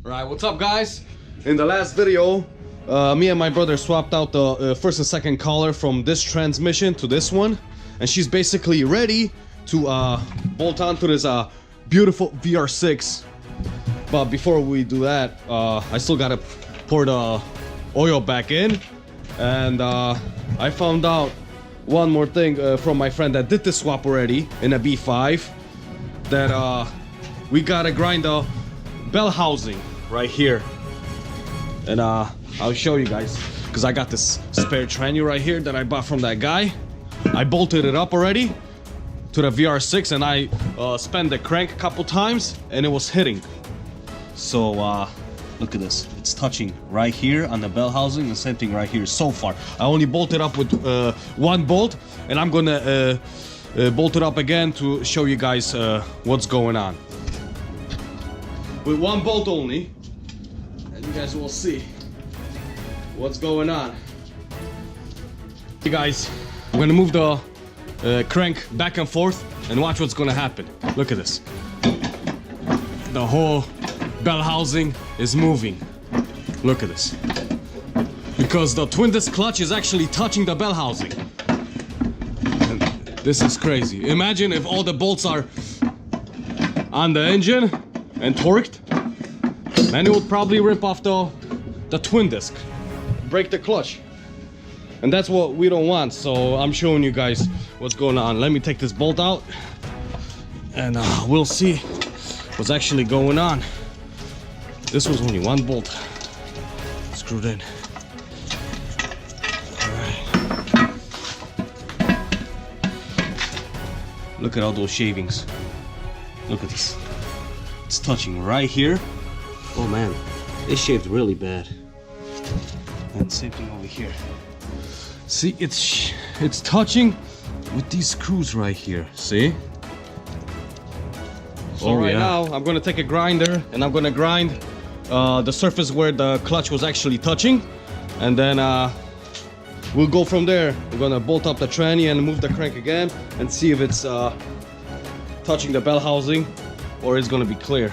Alright, what's up guys? In the last video, me and my brother swapped out the first and second collar from this transmission to this one. And she's basically ready to bolt onto this beautiful VR6. But before we do that, I still gotta pour the oil back in. And I found out one more thing from my friend that did this swap already in a B5. That we gotta grind the bell housing right here. And I'll show you guys, because I got this spare tranny right here that I bought from that guy. I bolted it up already to the VR6 and I spun the crank a couple times and it was hitting. So look at this, it's touching right here on the bell housing, the same thing right here so far. I only bolted up with one bolt, and I'm gonna bolt it up again to show you guys what's going on. With one bolt only, and you guys will see what's going on. Hey guys, I'm gonna move the crank back and forth and watch what's gonna happen. Look at this. The whole bell housing is moving. Look at this. Because the twin disc clutch is actually touching the bell housing. And this is crazy. Imagine if all the bolts are on the engine and torqued, then it would probably rip off the twin disc, break the clutch. And that's what we don't want, so I'm showing you guys what's going on. Let me take this bolt out and we'll see what's actually going on. This was only one bolt screwed in. Alright. Look at all those shavings. Look at this. It's touching right here. Oh man, it's shaved really bad. And same thing over here. See, it's touching with these screws right here. See? So right now, I'm gonna take a grinder and I'm gonna grind the surface where the clutch was actually touching, and then we'll go from there. We're gonna bolt up the tranny and move the crank again and see if it's touching the bell housing or it's gonna be clear.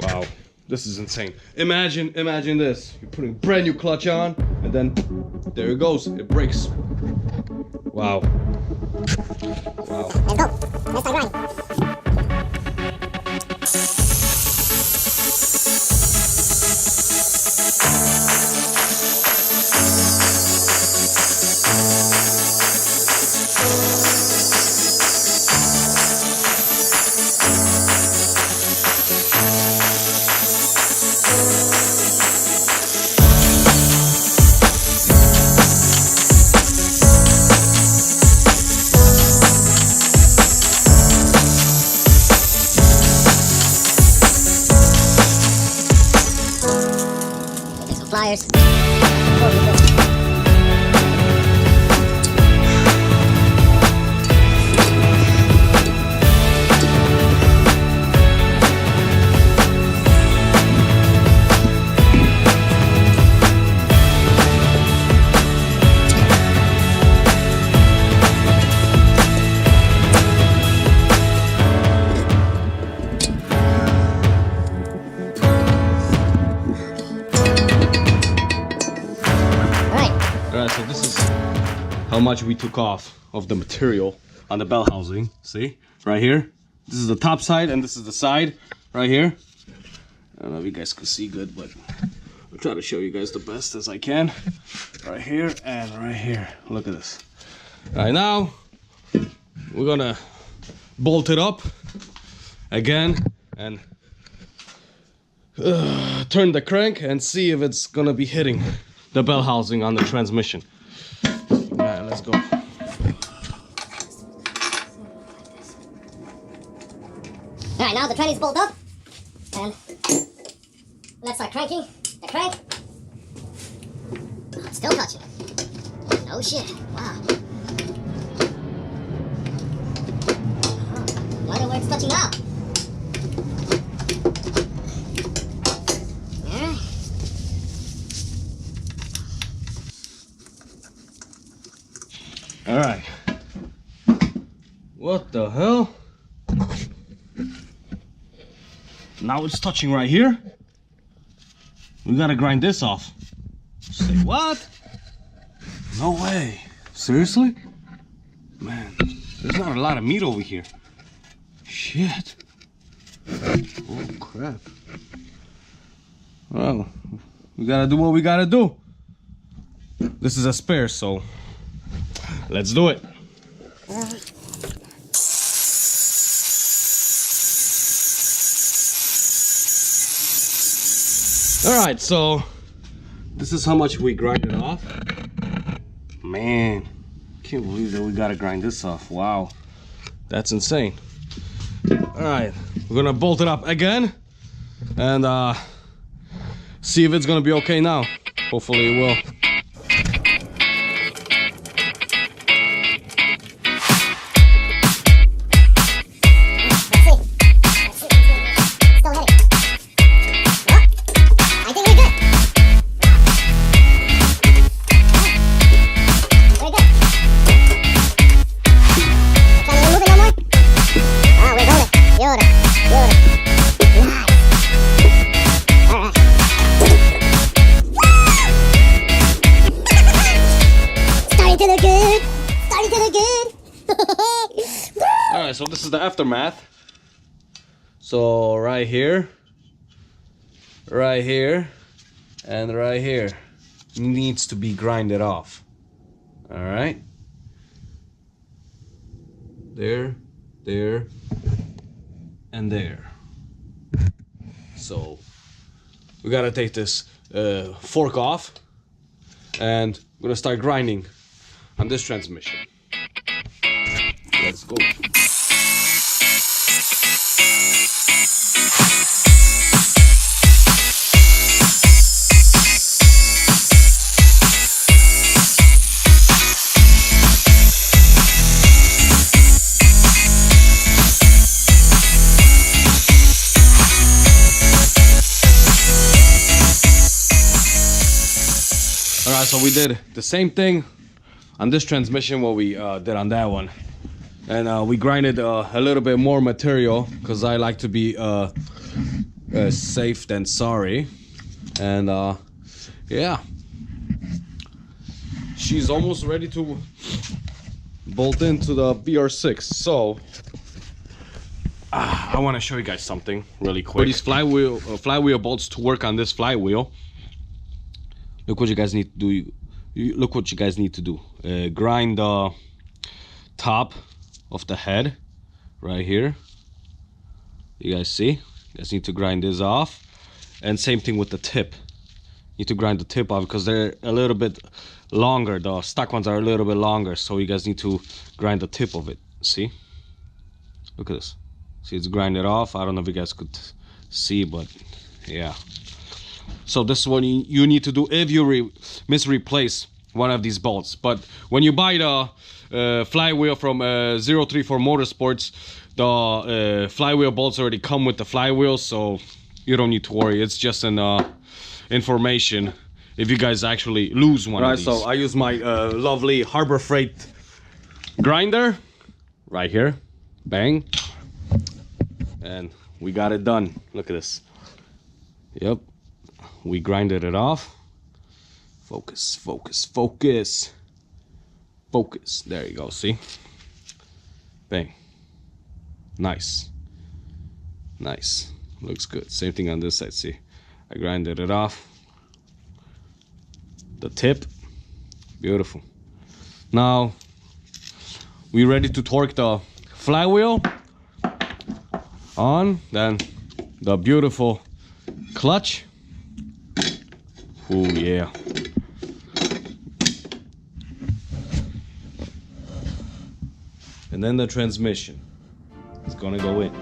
Wow, this is insane. Imagine this. You're putting brand new clutch on and then there it goes, it breaks. Wow. Wow. Let's go. Let's start grinding. Flyers. So this is how much we took off of the material on the bell housing. See, right here, this is the top side and this is the side right here. I don't know if you guys can see good, but I'll try to show you guys the best as I can. Right here and right here, look at this. Right now we're gonna bolt it up again and turn the crank and see if it's gonna be hitting the bell housing on the transmission. Alright, let's go. Alright, now the tranny's bolted up. And let's start cranking the crank. Oh, it's still touching. No shit. Wow. I wonder where it's touching now. Alright. What the hell? now it's touching right here. We gotta grind this off. Say what? No way. Seriously? Man, there's not a lot of meat over here. Shit. Oh crap. Well, we gotta do what we gotta do. This is a spare, so let's do it. Alright, so this is how much we grind it off. Man, can't believe that we gotta grind this off. Wow, that's insane. Alright, we're gonna bolt it up again and see if it's gonna be okay now. Hopefully it will. Alright, so this is the aftermath. So right here, and right here needs to be grinded off. Alright. There, and there. So we gotta take this fork off and we're gonna start grinding on this transmission. Let's go. Alright, so we did the same thing on this transmission what we did on that one. And we grinded a little bit more material because I like to be safe than sorry. And yeah, she's almost ready to bolt into the vr6. So I want to show you guys something really quick. For these flywheel bolts to work on this flywheel, look what you guys need to do. Look what you guys need to do. Grind the top of the head right here. You guys see? You guys need to grind this off. And same thing with the tip. You need to grind the tip off because they're a little bit longer. The stock ones are a little bit longer, so you guys need to grind the tip of it. See? Look at this. See, it's grinded off. I don't know if you guys could see, but yeah. So this is what you need to do if you misreplace one of these bolts. But when you buy the flywheel from 034 Motorsports, the flywheel bolts already come with the flywheel, so you don't need to worry. It's just an information if you guys actually lose one of these. So I use my lovely Harbor Freight grinder right here. Bang. And we got it done. Look at this. Yep. We grinded it off. Focus, focus, focus. Focus. There you go, see? Bang. Nice. Nice. Looks good. Same thing on this side, see? I grinded it off. The tip. Beautiful. Now, we ready to torque the flywheel on. Then the beautiful clutch. Oh yeah. And then the transmission is gonna go in.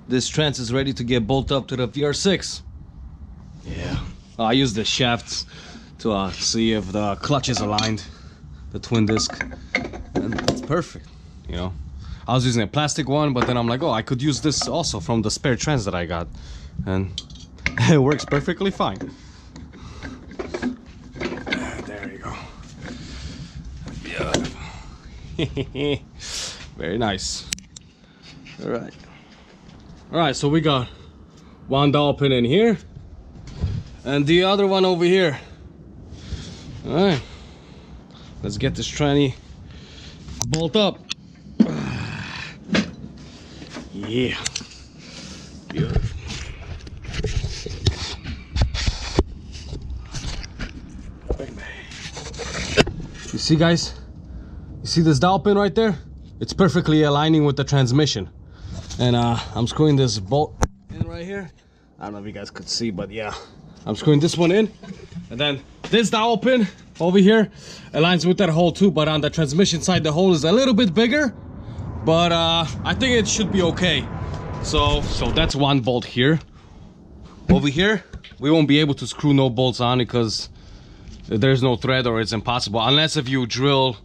this trans is ready to get bolted up to the VR6. Yeah. I use the shafts to see if the clutch is aligned, the twin disc, and it's perfect, you know. I was using a plastic one, but then I'm like, oh, I could use this also from the spare trans that I got, and it works perfectly fine. There you go. Beautiful. Very nice. All right, so we got one dowel pin in here and the other one over here. All right, let's get this tranny bolt up. Yeah, beautiful. You see, guys, you see this dowel pin right there? It's perfectly aligning with the transmission. And I'm screwing this bolt in right here. I don't know if you guys could see, but yeah, I'm screwing this one in, and then this dowel pin over here aligns with that hole too, but on the transmission side the hole is a little bit bigger, but I think it should be okay. So that's one bolt here. Over here we won't be able to screw no bolts on because there's no thread, or it's impossible unless if you drill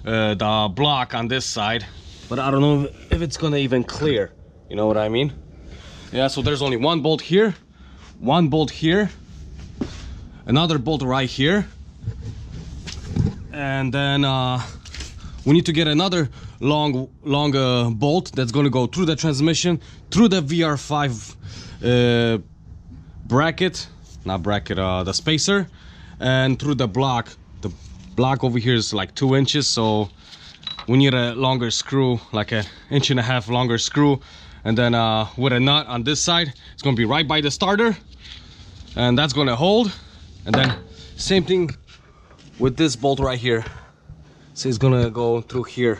the block on this side, but I don't know if it's gonna even clear, you know what I mean? Yeah, so there's only one bolt here, one bolt here, another bolt right here, and then we need to get another long bolt that's gonna go through the transmission, through the VR5 bracket, not bracket, the spacer, and through the block. The block over here is like 2 inches, so we need a longer screw, like an 1.5 inch longer screw, and then with a nut on this side, it's gonna be right by the starter, and that's gonna hold. And then same thing with this bolt right here. So it's gonna go through here.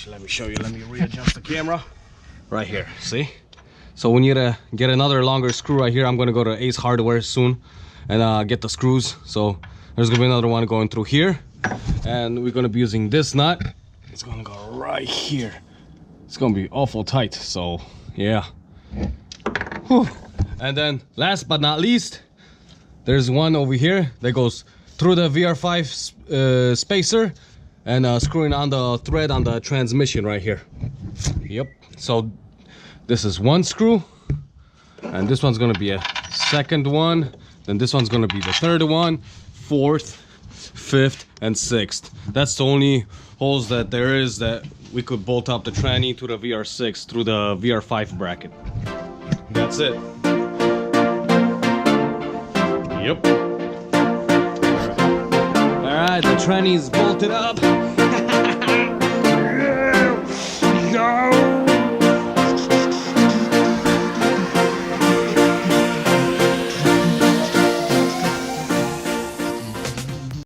Let me show you. Let me readjust the camera. Right here, see? So we need to get another longer screw right here. I'm gonna go to Ace Hardware soon and get the screws. So there's gonna be another one going through here, and we're gonna be using this nut. It's gonna go right here. It's gonna be awful tight, so yeah. Whew. And then last but not least, there's one over here that goes through the VR5 spacer and screwing on the thread on the transmission right here. Yep. So this is one screw, and this one's gonna be a second one, then this one's gonna be the third one, fourth, fifth, and sixth. That's the only holes that there is that we could bolt up the tranny to the VR6 through the VR5 bracket. That's it. Yep. Alright, the tranny is bolted up.